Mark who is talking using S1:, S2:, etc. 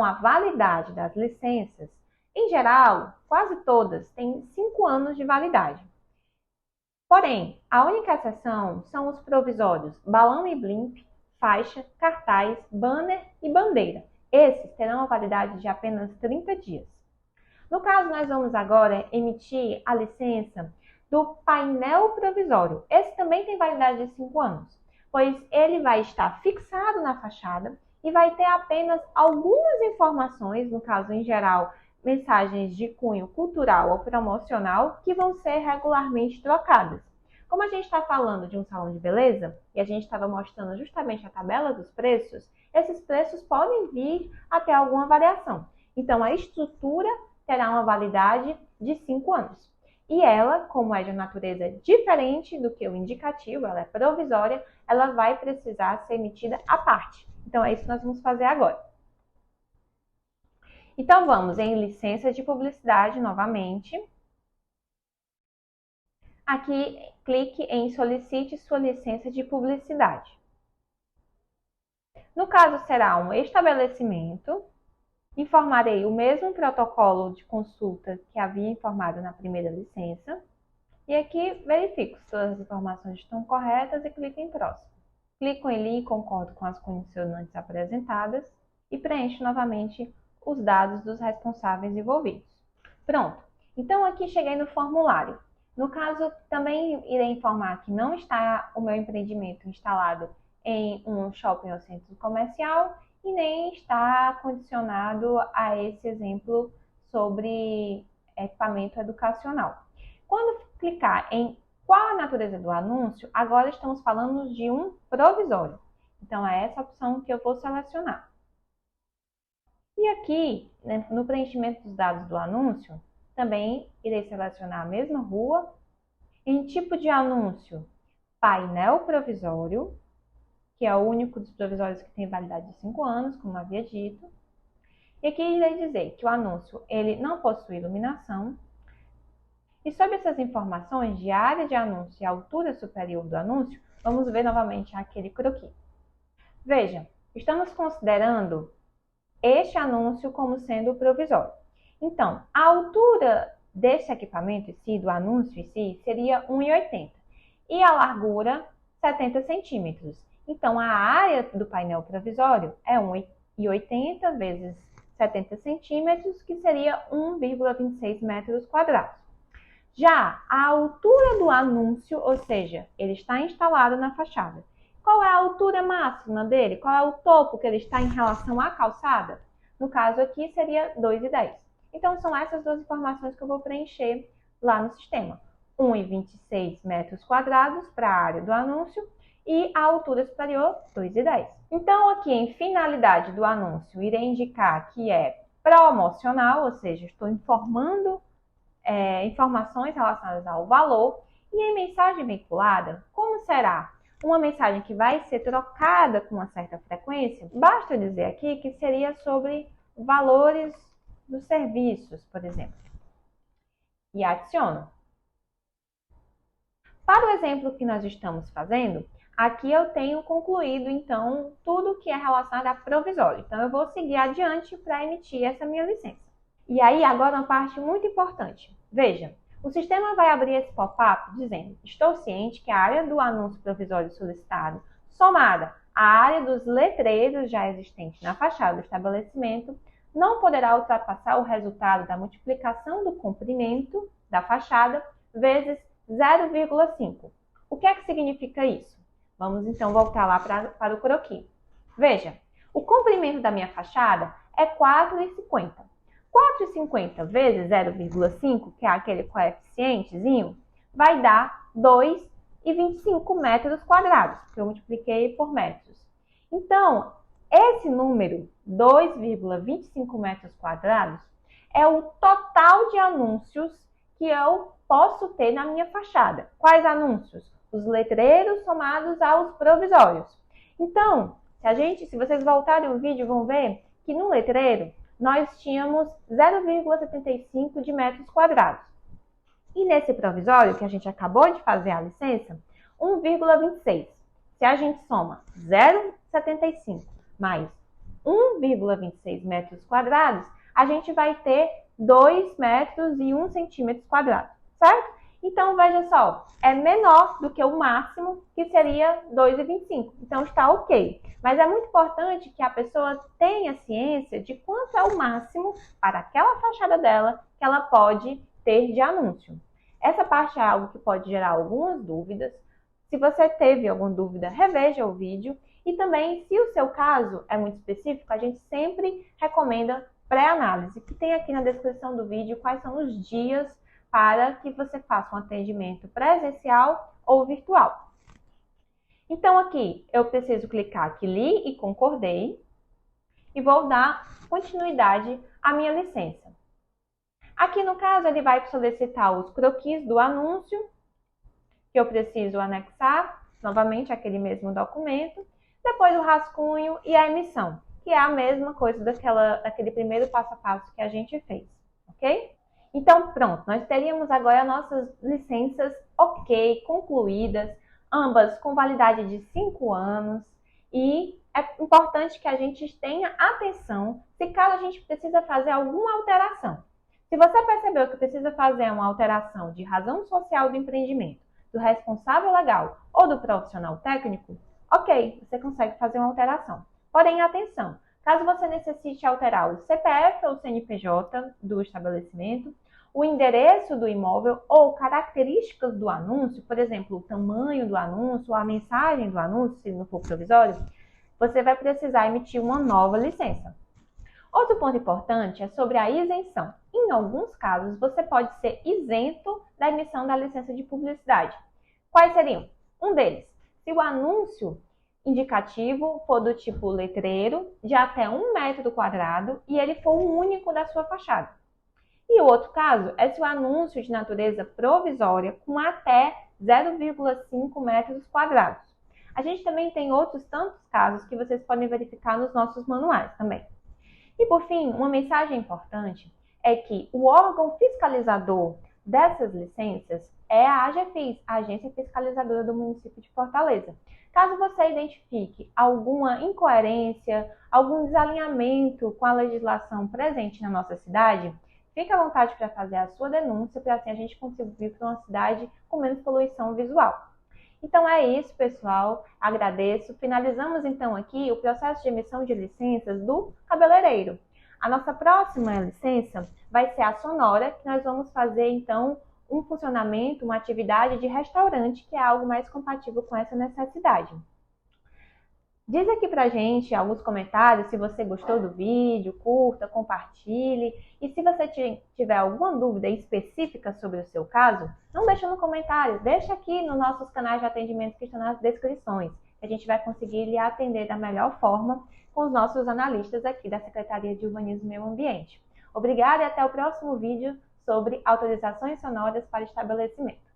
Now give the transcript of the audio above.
S1: a validade das licenças, em geral, quase todas têm 5 anos de validade. Porém, a única exceção são os provisórios balão e blimp, faixa, cartaz, banner e bandeira. Esses terão a validade de apenas 30 dias. No caso, nós vamos agora emitir a licença do painel provisório. Esse também tem validade de 5 anos, pois ele vai estar fixado na fachada e vai ter apenas algumas informações, no caso, em geral, mensagens de cunho cultural ou promocional, que vão ser regularmente trocadas. Como a gente está falando de um salão de beleza, e a gente estava mostrando justamente a tabela dos preços, esses preços podem vir a ter alguma variação. Então, a estrutura terá uma validade de 5 anos. E ela, como é de natureza diferente do que o indicativo, ela é provisória, ela vai precisar ser emitida à parte. Então, é isso que nós vamos fazer agora. Então, vamos em licença de publicidade novamente. Aqui, clique em solicite sua licença de publicidade. No caso, será um estabelecimento. Informarei o mesmo protocolo de consulta que havia informado na primeira licença. E aqui, verifico se todas as informações estão corretas e clico em próximo. Clico em link, concordo com as condicionantes apresentadas e preencho novamente os dados dos responsáveis envolvidos. Pronto. Então, aqui cheguei no formulário. No caso, também irei informar que não está o meu empreendimento instalado em um shopping ou centro comercial e nem está condicionado a esse exemplo sobre equipamento educacional. Quando clicar em qual a natureza do anúncio, agora estamos falando de um provisório. Então, é essa opção que eu vou selecionar. E aqui, no preenchimento dos dados do anúncio, também irei selecionar a mesma rua. Em tipo de anúncio, painel provisório, que é o único dos provisórios que tem validade de 5 anos, como havia dito. E aqui irei dizer que o anúncio ele não possui iluminação. E sobre essas informações de área de anúncio e altura superior do anúncio, vamos ver novamente aquele croquis. Veja, estamos considerando este anúncio como sendo provisório. Então, a altura desse equipamento em si, do anúncio em si, seria 1,80 e a largura 70 centímetros. Então, a área do painel provisório é 1,80 vezes 70 centímetros, que seria 1,26 metros quadrados. Já a altura do anúncio, ou seja, ele está instalado na fachada. Qual é a altura máxima dele? Qual é o topo que ele está em relação à calçada? No caso aqui, seria 2,10. Então, são essas duas informações que eu vou preencher lá no sistema. 1,26 metros quadrados para a área do anúncio e a altura superior, 2,10. Então, aqui em finalidade do anúncio, irei indicar que é promocional, ou seja, estou informando informações relacionadas ao valor. E em mensagem vinculada, como será? Uma mensagem que vai ser trocada com uma certa frequência, basta dizer aqui que seria sobre valores dos serviços, por exemplo. E adiciono. Para o exemplo que nós estamos fazendo, aqui eu tenho concluído, então, tudo que é relacionado a provisório. Então, eu vou seguir adiante para emitir essa minha licença. E aí, agora uma parte muito importante. Veja, o sistema vai abrir esse pop-up dizendo: estou ciente que a área do anúncio provisório solicitado, somada à área dos letreiros já existentes na fachada do estabelecimento, não poderá ultrapassar o resultado da multiplicação do comprimento da fachada vezes 0,5. O que é que significa isso? Vamos então voltar lá para o croquis. Veja, o comprimento da minha fachada é 4,50. 4,50 vezes 0,5, que é aquele coeficientezinho, vai dar 2,25 metros quadrados, que eu multipliquei por metros. Então, esse número, 2,25 metros quadrados, é o total de anúncios que eu posso ter na minha fachada. Quais anúncios? Os letreiros somados aos provisórios. Então, se vocês voltarem o vídeo, vão ver que no letreiro nós tínhamos 0,75 de metros quadrados. E nesse provisório, que a gente acabou de fazer a licença, 1,26. Se a gente soma 0,75 mais 1,26 metros quadrados, a gente vai ter 2 metros e 1 centímetro quadrado, certo? Então, veja só, é menor do que o máximo, que seria 2,25. Então, está ok. Mas é muito importante que a pessoa tenha ciência de quanto é o máximo para aquela fachada dela que ela pode ter de anúncio. Essa parte é algo que pode gerar algumas dúvidas. Se você teve alguma dúvida, reveja o vídeo. E também, se o seu caso é muito específico, a gente sempre recomenda pré-análise, que tem aqui na descrição do vídeo quais são os dias para que você faça um atendimento presencial ou virtual. Então, aqui eu preciso clicar que li e concordei e vou dar continuidade à minha licença. Aqui, no caso, ele vai solicitar os croquis do anúncio, que eu preciso anexar, novamente, aquele mesmo documento, depois o rascunho e a emissão, que é a mesma coisa daquele primeiro passo a passo que a gente fez, ok? Então, pronto, nós teríamos agora nossas licenças ok, concluídas, ambas com validade de 5 anos, e é importante que a gente tenha atenção se caso a gente precisa fazer alguma alteração. Se você percebeu que precisa fazer uma alteração de razão social do empreendimento, do responsável legal ou do profissional técnico, ok, você consegue fazer uma alteração. Porém, atenção! Caso você necessite alterar o CPF ou CNPJ do estabelecimento, o endereço do imóvel ou características do anúncio, por exemplo, o tamanho do anúncio, a mensagem do anúncio, se não for provisório, você vai precisar emitir uma nova licença. Outro ponto importante é sobre a isenção. Em alguns casos, você pode ser isento da emissão da licença de publicidade. Quais seriam? Um deles, se o anúncio indicativo for do tipo letreiro, de até 1 metro quadrado, e ele for o único da sua fachada. E o outro caso é se o anúncio de natureza provisória com até 0,5 metros quadrados. A gente também tem outros tantos casos que vocês podem verificar nos nossos manuais também. E por fim, uma mensagem importante é que o órgão fiscalizador dessas licenças é a AGFIS, a Agência Fiscalizadora do Município de Fortaleza. Caso você identifique alguma incoerência, algum desalinhamento com a legislação presente na nossa cidade, fique à vontade para fazer a sua denúncia, para assim a gente contribuir para uma cidade com menos poluição visual. Então é isso, pessoal. Agradeço. Finalizamos então aqui o processo de emissão de licenças do cabeleireiro. A nossa próxima licença vai ser a sonora, que nós vamos fazer então um funcionamento, uma atividade de restaurante, que é algo mais compatível com essa necessidade. Diz aqui pra gente alguns comentários se você gostou do vídeo, curta, compartilhe. E se você tiver alguma dúvida específica sobre o seu caso, não deixa no comentário, deixa aqui nos nossos canais de atendimento que estão nas descrições, que a gente vai conseguir lhe atender da melhor forma com os nossos analistas aqui da Secretaria de Urbanismo e Meio Ambiente. Obrigada e até o próximo vídeo sobre autorizações sonoras para estabelecimento.